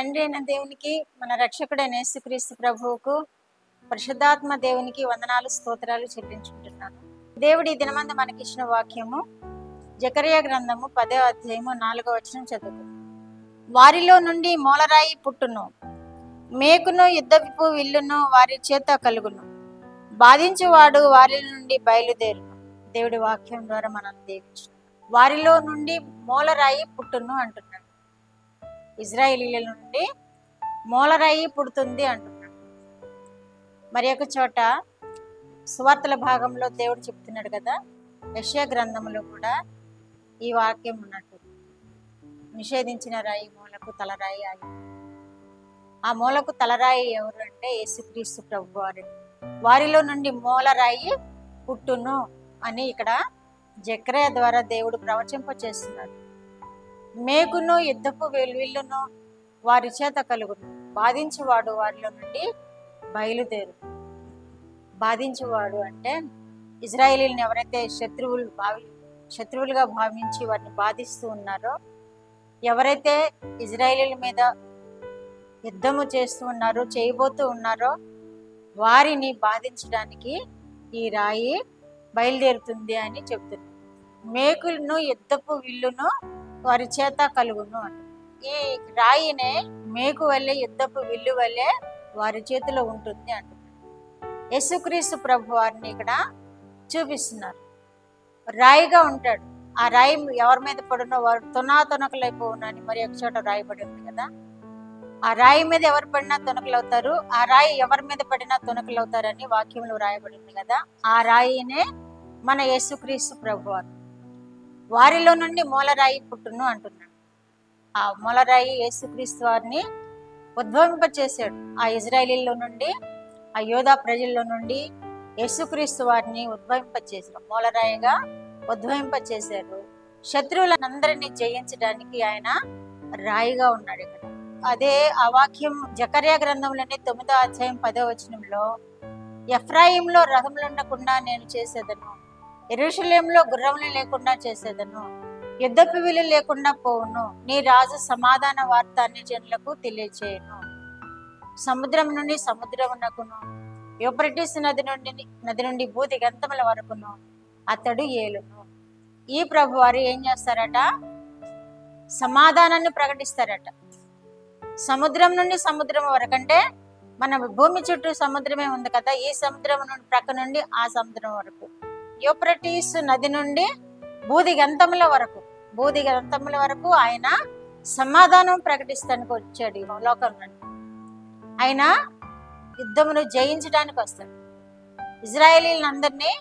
తండ్రి అయిన దేవునికి, మన రక్షకుడైన యేసుక్రీస్తు ప్రభువుకు, పరిశుద్ధాత్మ దేవునికి వందనాలు స్తోత్రాలు చెల్లించుకుంటున్నాను. దేవుడి దినమందు మనకిచ్చిన వాక్యము జకర్యా గ్రంథము 10వ అధ్యాయము 4వ వచనం చదువుకుందాం. వారిలో నుండి మూలరాయి పుట్టును, మేకును యుద్ధపు విల్లును వారి చేత కలుగును, బాధించువాడు వారి నుండి బయలుదేరును. దేవుడి వాక్యం ద్వారా మనల్ని దీవించును. వారిలో నుండి మూలరాయి పుట్టును అంటున్నాడు. ఇజ్రాయేలీల నుండి మూలరాయి పుడుతుంది అంటున్నాడు. మరి ఒక చోట సువార్తల భాగంలో దేవుడు చెప్తున్నాడు కదా, యెషయా గ్రంథంలో కూడా ఈ వాక్యం ఉన్నట్టు, నిషేధించిన రాయి మూలకు తలరాయి ఆగి. ఆ మూలకు తలరాయి ఎవరు అంటే యేసుక్రీస్తు ప్రభు వారు. వారిలో నుండి మూలరాయి పుట్టును అని ఇక్కడ జకర్యా ద్వారా దేవుడు ప్రవచింప చేస్తున్నాడు. మేకును యుద్ధపు విల్లును వారి చేత కలుగును, బాధించువాడు వారిలో నుండి బయలుదేరు. బాధించువాడు అంటే ఇజ్రాయేలీని ఎవరైతే శత్రువులుగా భావించి వారిని బాధిస్తూ ఉన్నారో, ఎవరైతే ఇజ్రాయేలీల మీద యుద్ధము చేస్తూ ఉన్నారో, చేయబోతూ ఉన్నారో, వారిని బాధించడానికి ఈ రాయి బయలుదేరుతుంది అని చెప్తుంది. మేకులను యుద్ధపు విల్లును వారి చేత కలుగును అంట. ఈ రాయినే మేకు వల్లే యుద్ధపు విల్లు వల్లే వారి చేతిలో ఉంటుంది అంటున్నారు. యేసుక్రీస్తు ప్రభు వారిని ఇక్కడ చూపిస్తున్నారు. రాయిగా ఉంటాడు. ఆ రాయి ఎవరి మీద పడునో వారు తొనకలైపోవును అని మరి ఒక చోట రాయబడి ఉంది కదా. ఆ రాయి మీద ఎవరు పడినా తొనకలు అవుతారు, ఆ రాయి ఎవరి మీద పడినా తొనకలు అవుతారని వాక్యంలో రాయబడి ఉంది కదా. ఆ రాయినే మన యేసుక్రీస్తు ప్రభు వారు. వారిలో నుండి మూలరాయి పుట్టును అంటున్నాడు. ఆ మూలరాయి యేసుక్రీస్తు వారిని ఉద్భవింపచేశాడు. ఆ ఇజ్రాయేలీలో నుండి, ఆ యోధా ప్రజల్లో నుండి యేసుక్రీస్తు వారిని ఉద్భవింపచేశారు, మూలరాయిగా ఉద్భవింపచేశారు. శత్రువులందరినీ జయించడానికి ఆయన రాయిగా ఉన్నాడు ఇక్కడ. అదే ఆ వాక్యం జకర్యా గ్రంథంలోని 9వ అధ్యాయం 10వ వచనంలో, ఎఫ్రాయిములో రథములు ఉండకుండా నేను చేసేదను, యెరూషలేములో గుర్రములు లేకుండా చేసేదను, యుద్ధపు విల్లు లేకుండా పోవును, నీ రాజు సమాధాన వార్త అన్ని జనులకు తెలియచేయను. సముద్రం నుండి సముద్రమునకును, యూఫ్రటీసు నది నుండి భూదిగంతముల వరకును అతడు ఏలును. ఈ ప్రభు వారు ఏం చేస్తారట? సమాధానాన్ని ప్రకటిస్తారట. సముద్రం నుండి సముద్రం వరకు అంటే మన భూమి చుట్టూ సముద్రమే ఉంది కదా, ఈ సముద్రం నుండి ప్రక్క నుండి ఆ సముద్రం వరకు, యూఫ్రటీసు నది నుండి భూదిగంతముల వరకు ఆయన సమాధానం ప్రకటిస్తానికి వచ్చాడు ఈ లోకంలో. ఆయన యుద్ధమును జయించడానికి వస్తాడు. ఇజ్రాయేలీలందరినీ